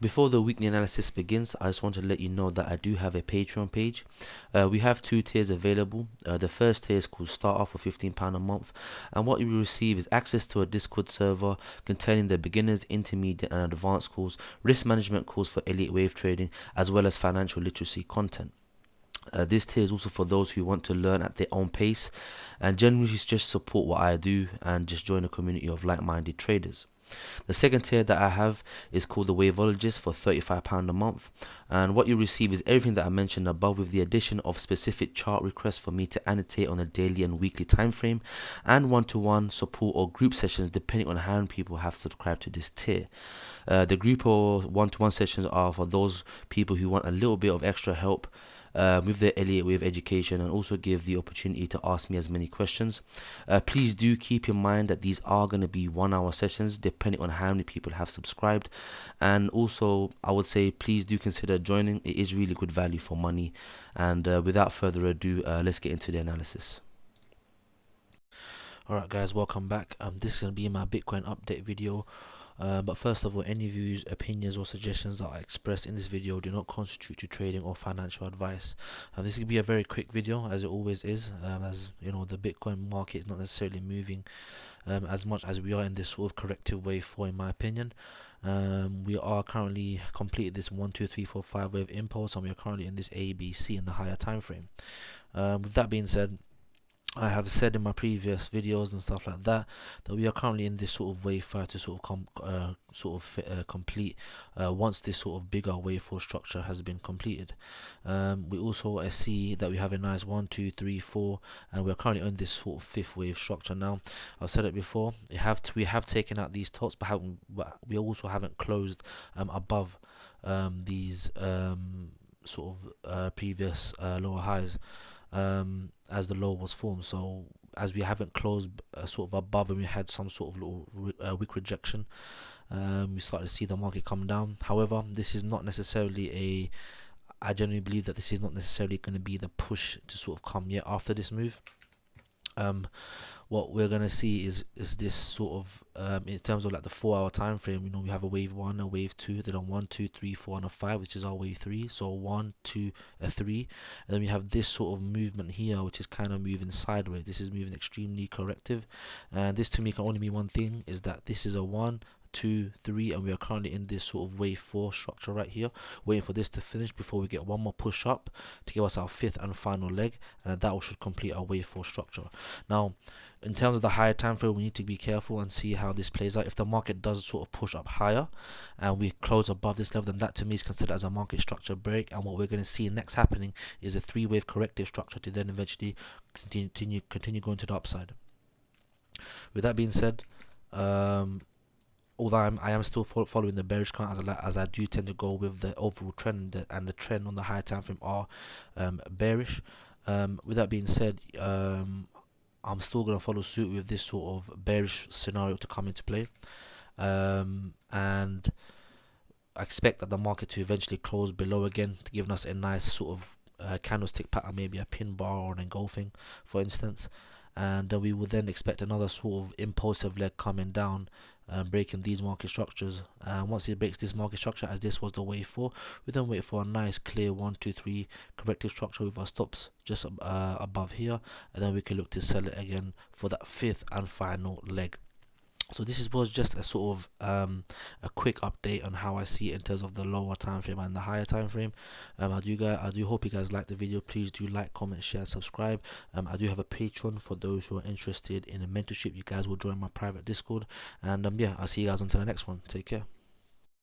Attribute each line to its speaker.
Speaker 1: Before the weekly analysis begins, I just want to let you know that I do have a Patreon page. We have two tiers available. The first tier is called Start Off for £15 a month, and what you will receive is access to a Discord server containing the beginners, intermediate, and advanced course, risk management course for Elliot wave trading, as well as financial literacy content. This tier is also for those who want to learn at their own pace and generally just support what I do and just join a community of like-minded traders. The second tier that I have is called the Waveologist for £35 a month, and what you receive is everything that I mentioned above with the addition of specific chart requests for me to annotate on a daily and weekly time frame, and one-to-one support or group sessions depending on how many people have subscribed to this tier. The group or one-to-one sessions are for those people who want a little bit of extra help with their Elliott Wave education, and also give the opportunity to ask me as many questions. Please do keep in mind that these are going to be 1 hour sessions depending on how many people have subscribed, and also I would say please do consider joining. It is really good value for money, and without further ado, let's get into the analysis. Alright guys, welcome back. This is going to be my Bitcoin update video. But first of all, any views, opinions or suggestions that are expressed in this video do not constitute to trading or financial advice. This will be a very quick video, as it always is, as you know, the Bitcoin market is not necessarily moving as much as we are in this sort of corrective wave 4, in my opinion. We are currently completed this 1, 2, 3, 4, 5 wave impulse, and we are currently in this A, B, C in the higher time frame. With that being said, I have said in my previous videos and stuff like that that we are currently in this sort of wave 5 to sort of complete once this sort of bigger wave 4 structure has been completed. We also see that we have a nice 1, 2, 3, 4, and we are currently on this sort of fifth wave structure now. I've said it before, we have taken out these tops, but we also haven't closed above these previous lower highs as the low was formed. So as we haven't closed sort of above, and we had some sort of little wick rejection, we started to see the market come down. However, this is not necessarily I generally believe that this is not necessarily going to be the push to sort of come yet after this move. What we're gonna see is this sort of in terms of like the 4 hour time frame. You know, we have a wave 1, a wave 2, then a 1, 2, 3, 4, and a 5, which is our wave 3. So 1, 2, a 3, and then we have this sort of movement here, which is kind of moving sideways. This is moving extremely corrective, and this to me can only mean one thing: is that this is a 1, 2, 3, and we are currently in this sort of wave 4 structure right here, waiting for this to finish before we get one more push up to give us our fifth and final leg, and that should complete our wave 4 structure. Now, in terms of the higher time frame, we need to be careful and see how this plays out. If the market does sort of push up higher and we close above this level, then that to me is considered as a market structure break, and what we're going to see next happening is a 3 wave corrective structure to then eventually continue going to the upside. With that being said, although I am still following the bearish count, as I do tend to go with the overall trend, and the trend on the higher time frame are bearish. With that being said, I'm still going to follow suit with this sort of bearish scenario to come into play, and I expect that the market to eventually close below again, to giving us a nice sort of candlestick pattern, maybe a pin bar or an engulfing, for instance, and we will then expect another sort of impulsive leg coming down, breaking these market structures. And once it breaks this market structure, as this was the wave 4, we then wait for a nice clear 1, 2, 3 corrective structure with our stops just above here, and then we can look to sell it again for that fifth and final leg. So this was just a sort of a quick update on how I see it in terms of the lower time frame and the higher time frame. I do hope you guys like the video. Please do like, comment, share, and subscribe. I do have a Patreon for those who are interested in a mentorship. You guys will join my private Discord, and yeah, I'll see you guys until the next one. Take care.